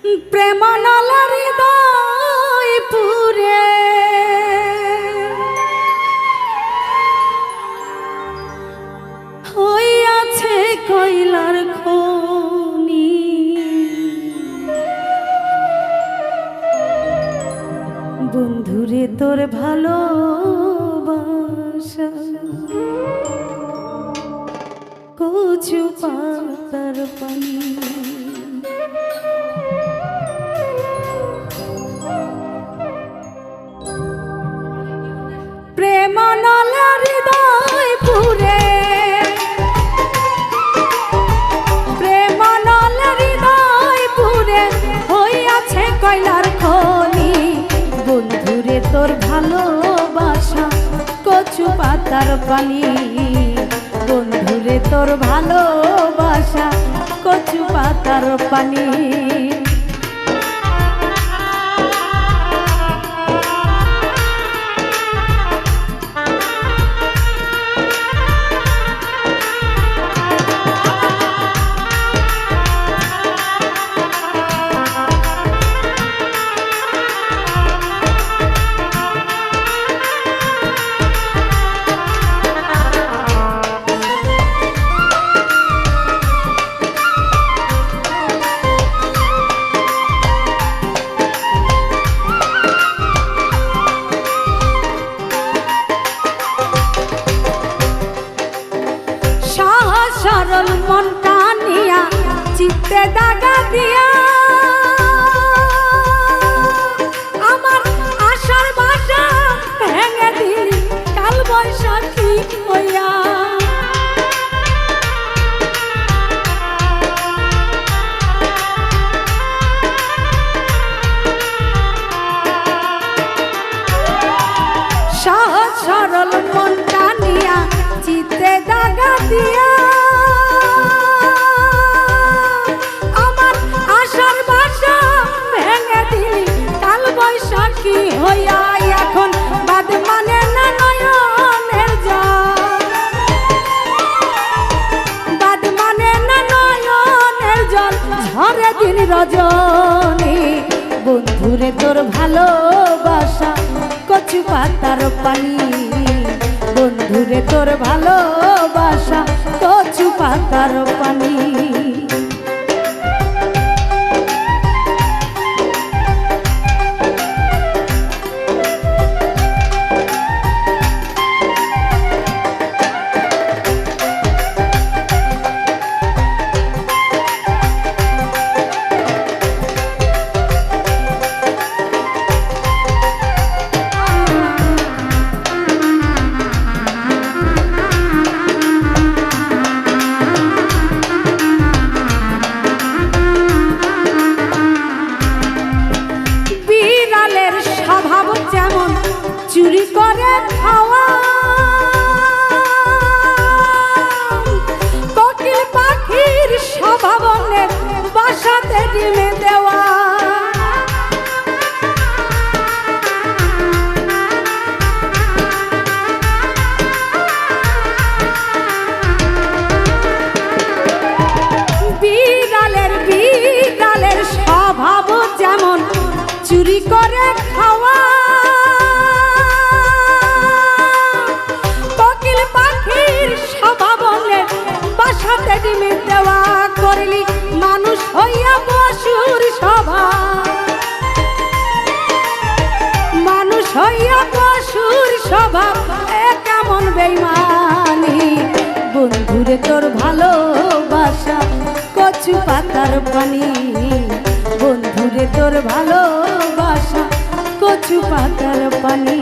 প্রেমনল হৃদয় পুরে হইয়াছে কয়লার খনি। বন্ধুরে তোর ভালোবাসা কচু পাতার পানি। প্রেমনল হৃদয় পুরে প্রেমনল হৃদয় পুরে হইয়াছে কয়লার খনি। বন্ধুরে তোর ভালোবাসা কচু পাতার পানি। বন্ধুরে তোর ভালোবাসা কচু পাতার পানি। সরল মনটা নিয়া চিত্তে দাগা দিয়া আমার আশার বাসা ভেঙে দিলি কাল বৈশাখী হইয়া। সহজ সরল মনটা নিয়া চিত্তে দাগা দিয়া আমার আশার বাসা ভেঙে দিলি কাল বৈশাখী হইয়া। এখন বাদ মানে না নয়নের জল, বাদ মানে না নয়নের জল ঝরে দিন রজনী। বন্ধুরে তোর ভালোবাসা কচু পাতার পানি। বন্ধুরে তোর ভালোবাসা কচু পাতার পানি। চুরি করে খাওয়া কোকিল পাখির স্বভাব বাসাতে ডিমে দেওয়া। বিড়ালের স্বভাব যেমন চুরি করে খাওয়া বাসাতে ডিমে দেওয়া। করলি মানুষ হইয়া পশুর স্বভাব, মানুষ হইয়া পশুর স্বভাব এ কেমন বেইমানি। বন্ধুরে তোর ভালোবাসা কচু পাতার পানি। বন্ধুরে তোর ভালোবাসা কচু পাতার পানি।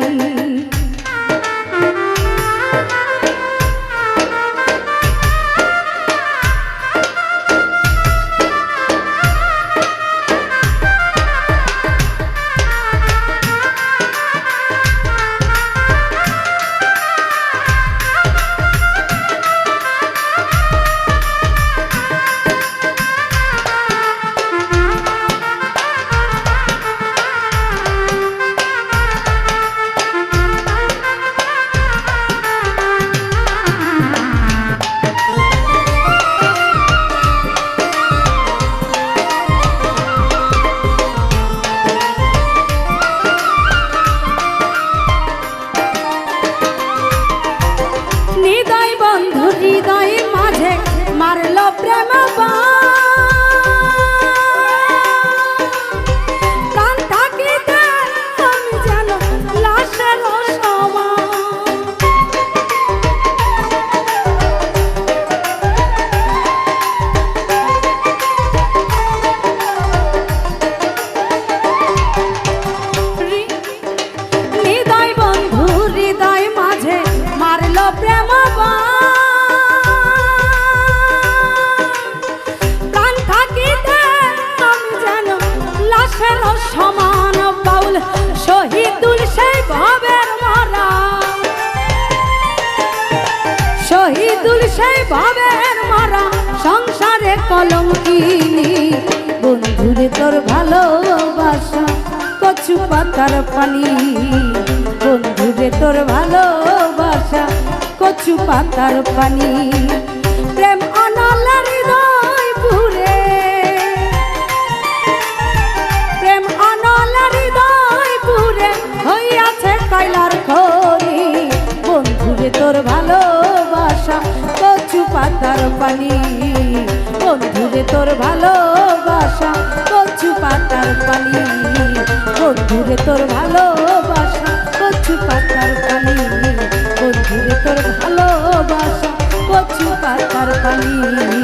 ভবের মারা সংসারে কলঙ্কিনী বন্ধুরে তোর ভালোবাসা কচু পাতার পানি বন্ধুরে তোর ভালোবাসা কচু পাতার পানি প্রেম অনলা হৃদয় পুরে প্রেম অনলা হৃদয় পুরে হইয়াছে কয়লার খনি বন্ধুরে তোর ভালোবাসা কচু পাতার পানি বন্ধুরে তোর ভালোবাসা কচু পাতার পানি বন্ধুরে তোর ভালোবাসা কচু পাতার পানি বন্ধুরে তোর ভালোবাসা কচু পাতার পানি।